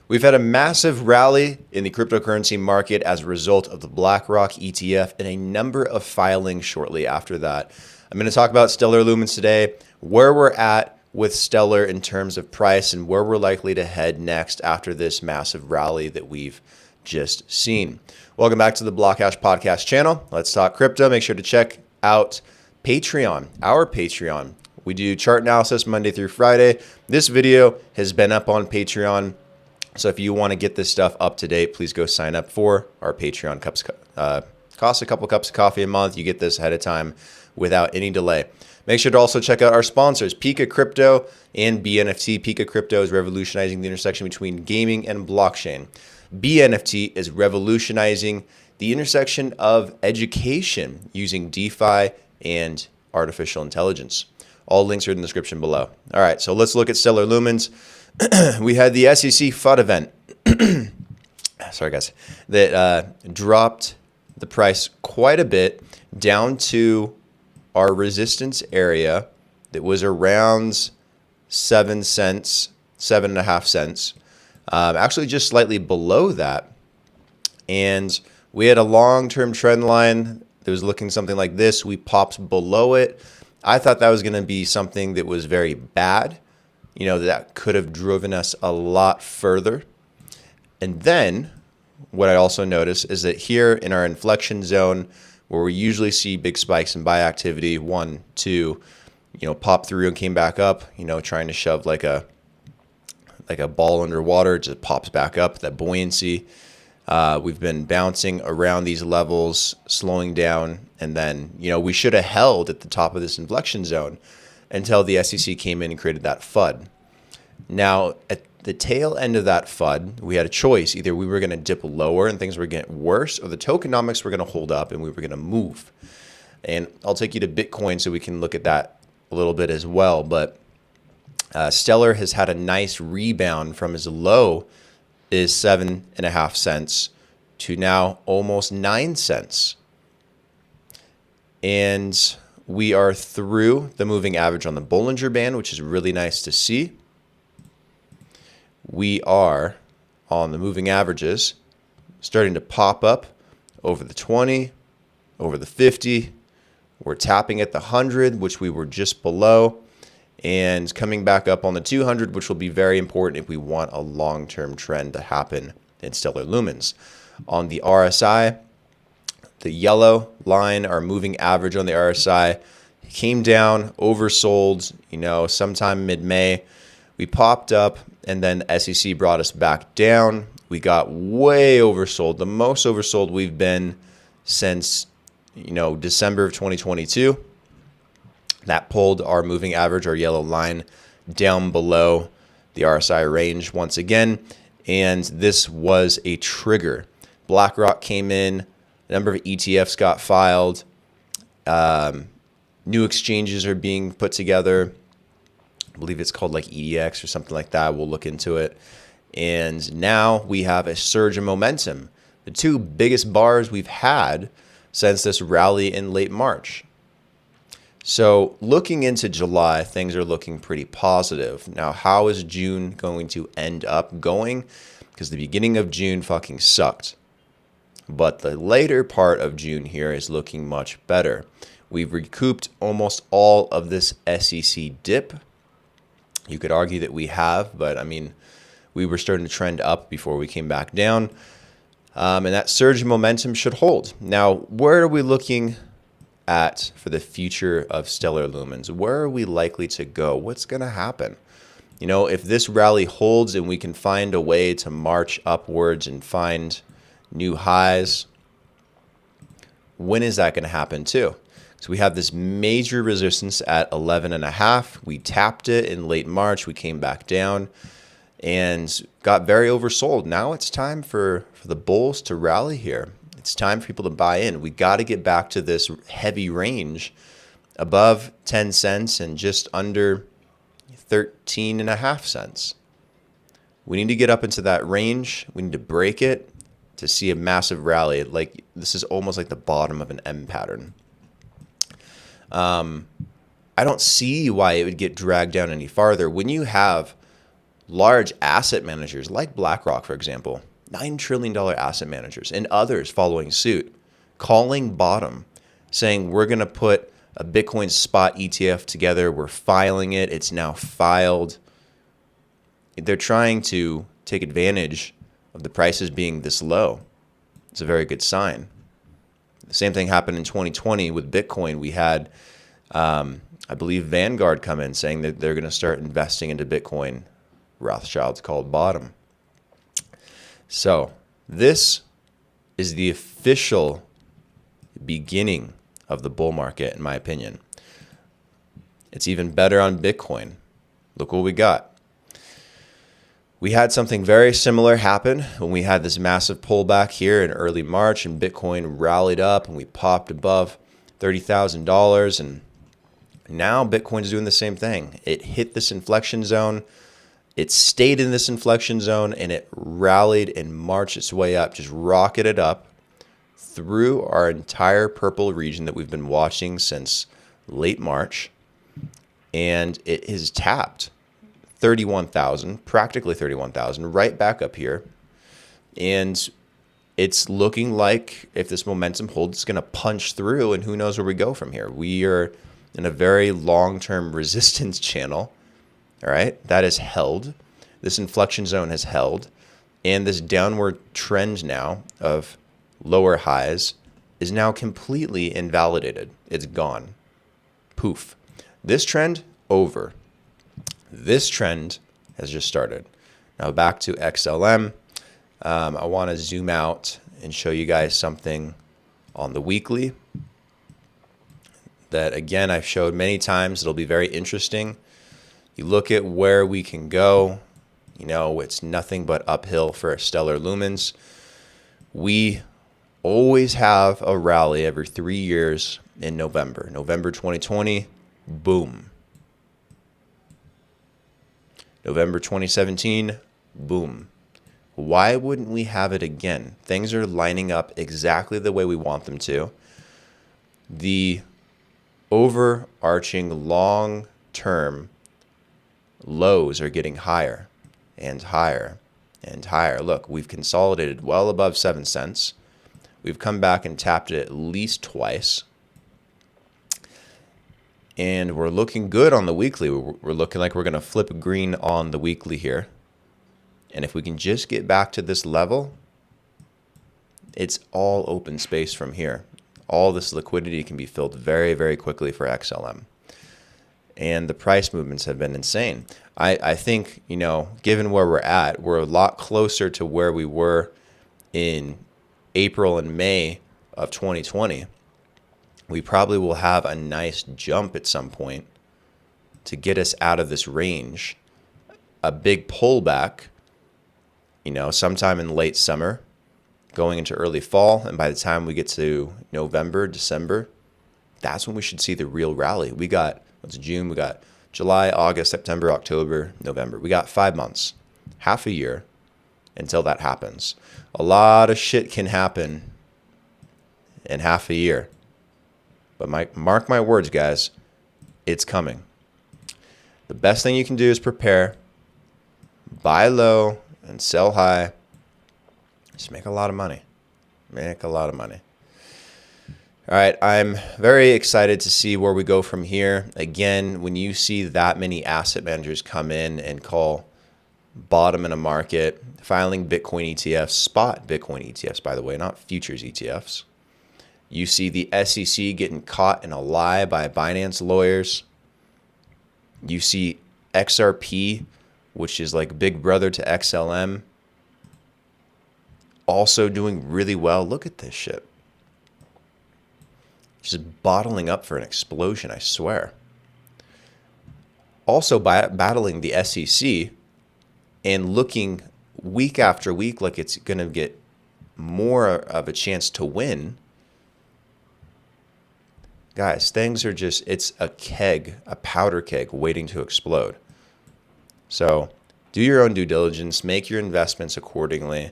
We've had a massive rally in the cryptocurrency market as a result of the BlackRock ETF and a number of filings shortly after that. I'm going to talk about Stellar Lumens today, where we're at with Stellar in terms of price and where we're likely to head next after this massive rally that we've just seen. Welcome back to the Blockhash Podcast channel. Let's talk crypto. Make sure to check out Patreon, our Patreon. We do chart analysis Monday through Friday. This video has been up on Patreon. So if you want to get this stuff up to date, please go sign up for our Patreon. Costs a couple cups of coffee a month. You get this ahead of time without any delay. Make sure to also check out our sponsors, Pika Crypto and BNFT. Pika Crypto is revolutionizing the intersection between gaming and blockchain. BNFT is revolutionizing the intersection of education using DeFi and artificial intelligence. All links are in the description below. All right, so let's look at Stellar Lumens. We had the SEC FUD event, sorry guys, that dropped the price quite a bit down to our resistance area that was around 7 cents, 7.5 cents, actually just slightly below that. And we had a long-term trend line that was looking something like this. We popped below it. I thought that was going to be something that was very bad. You know, that could have driven us a lot further. And then what I also noticed is that here in our inflection zone, where we usually see big spikes in buy activity, 1, 2, pop through and came back up, trying to shove like a ball underwater, it just pops back up, that buoyancy. We've been bouncing around these levels, slowing down, and then, we should have held at the top of this inflection zone until the SEC came in and created that FUD. Now, at the tail end of that FUD, we had a choice. Either we were going to dip lower and things were getting worse, or the tokenomics were going to hold up and we were going to move. And I'll take you to Bitcoin so we can look at that a little bit as well. But Stellar has had a nice rebound from as low as 7.5 cents to now almost 9 cents. And we are through the moving average on the Bollinger Band, which is really nice to see. We are on the moving averages, starting to pop up over the 20, over the 50. We're tapping at the 100, which we were just below, and coming back up on the 200, which will be very important if we want a long-term trend to happen in Stellar Lumens. On the RSI, the yellow line, our moving average on the RSI, came down, oversold, sometime mid-May. We popped up, and then SEC brought us back down. We got way oversold, the most oversold we've been since, December of 2022. That pulled our moving average, our yellow line, down below the RSI range once again, and this was a trigger. BlackRock came in. A number of ETFs got filed. New exchanges are being put together. I believe it's called like EDX or something like that. We'll look into it. And now we have a surge in momentum. The two biggest bars we've had since this rally in late March. So looking into July, things are looking pretty positive. Now, how is June going to end up going? Because the beginning of June fucking sucked. But the later part of June here is looking much better. We've recouped almost all of this SEC dip. You could argue that we have, but I mean, we were starting to trend up before we came back down. And that surge in momentum should hold. Now, where are we looking at for the future of Stellar Lumens? Where are we likely to go? What's going to happen? If this rally holds and we can find a way to march upwards and find new highs, when is that going to happen too? So we have this major resistance at 11.5. We tapped it in late March. We came back down and got very oversold. Now it's time for the bulls to rally here. It's time for people to buy in. We got to get back to this heavy range above 10 cents and just under 13.5 cents. We need to get up into that range. We need to break it to see a massive rally. Like, this is almost like the bottom of an M pattern. I don't see why it would get dragged down any farther. When you have large asset managers like BlackRock, for example, $9 trillion asset managers, and others following suit, calling bottom, saying we're going to put a Bitcoin spot ETF together. We're filing it. It's now filed. They're trying to take advantage of the prices being this low. It's a very good sign. The same thing happened in 2020 with Bitcoin. We had, I believe, Vanguard come in saying that they're going to start investing into Bitcoin. Rothschild's called bottom. So this is the official beginning of the bull market, in my opinion. It's even better on Bitcoin. Look what we got. We had something very similar happen when we had this massive pullback here in early March, and Bitcoin rallied up and we popped above $30,000. And now Bitcoin's doing the same thing. It hit this inflection zone. It stayed in this inflection zone and it rallied and marched its way up, just rocketed up through our entire purple region that we've been watching since late March. And it has tapped 31,000, practically 31,000, right back up here. And it's looking like if this momentum holds, it's going to punch through, and who knows where we go from here. We are in a very long-term resistance channel, all right, that is held. This inflection zone has held, and this downward trend now of lower highs is now completely invalidated. It's gone. Poof. This trend, over. This trend has just started. Now back to XLM. I want to zoom out and show you guys something on the weekly that, again, I've showed many times. It'll be very interesting. You look at where we can go. You know, it's nothing but uphill for Stellar Lumens. We always have a rally every 3 years in November. November 2020, boom. November 2017, boom. Why wouldn't we have it again? Things are lining up exactly the way we want them to. The overarching long-term lows are getting higher and higher and higher. Look, we've consolidated well above 7 cents. We've come back and tapped it at least twice. And we're looking good on the weekly. We're looking like we're going to flip green on the weekly here. And if we can just get back to this level, it's all open space from here. All this liquidity can be filled very, very quickly for XLM. And the price movements have been insane. I think, you know, given where we're at, we're a lot closer to where we were in April and May of 2020. We probably will have a nice jump at some point to get us out of this range. A big pullback, you know, sometime in late summer, going into early fall. And by the time we get to November, December, that's when we should see the real rally. We got, what's June? We got July, August, September, October, November. We got 5 months, half a year until that happens. A lot of shit can happen in half a year. But mark my words, guys, it's coming. The best thing you can do is prepare, buy low and sell high. Just make a lot of money. Make a lot of money. All right, I'm very excited to see where we go from here. Again, when you see that many asset managers come in and call bottom in a market, filing Bitcoin ETFs, spot Bitcoin ETFs, by the way, not futures ETFs. You see the SEC getting caught in a lie by Binance lawyers. You see XRP, which is like big brother to XLM, also doing really well. Look at this shit. Just bottling up for an explosion, I swear. Also battling the SEC and looking week after week like it's going to get more of a chance to win. Guys, things are just, it's a keg, a powder keg waiting to explode. So do your own due diligence, make your investments accordingly,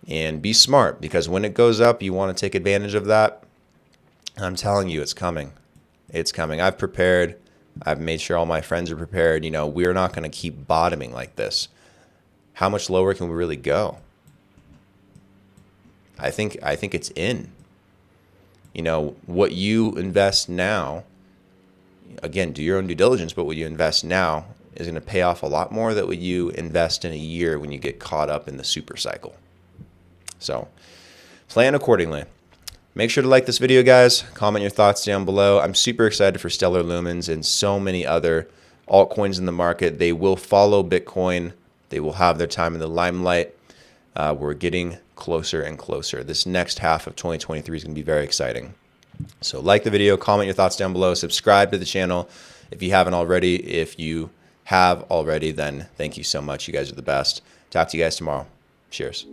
and be smart, because when it goes up, you want to take advantage of that. I'm telling you, it's coming. It's coming. I've prepared. I've made sure all my friends are prepared. You know, we're not going to keep bottoming like this. how much lower can we really go? I think it's in. You know, what you invest now, again, do your own due diligence, but what you invest now is going to pay off a lot more than what you invest in a year when you get caught up in the super cycle. So plan accordingly. Make sure to like this video, guys. Comment your thoughts down below. I'm super excited for Stellar Lumens and so many other altcoins in the market. They will follow Bitcoin. They will have their time in the limelight. We're getting closer and closer. This next half of 2023 is going to be very exciting. So like the video, comment your thoughts down below, subscribe to the channel if you haven't already. If you have already, then thank you so much. You guys are the best. Talk to you guys tomorrow. Cheers.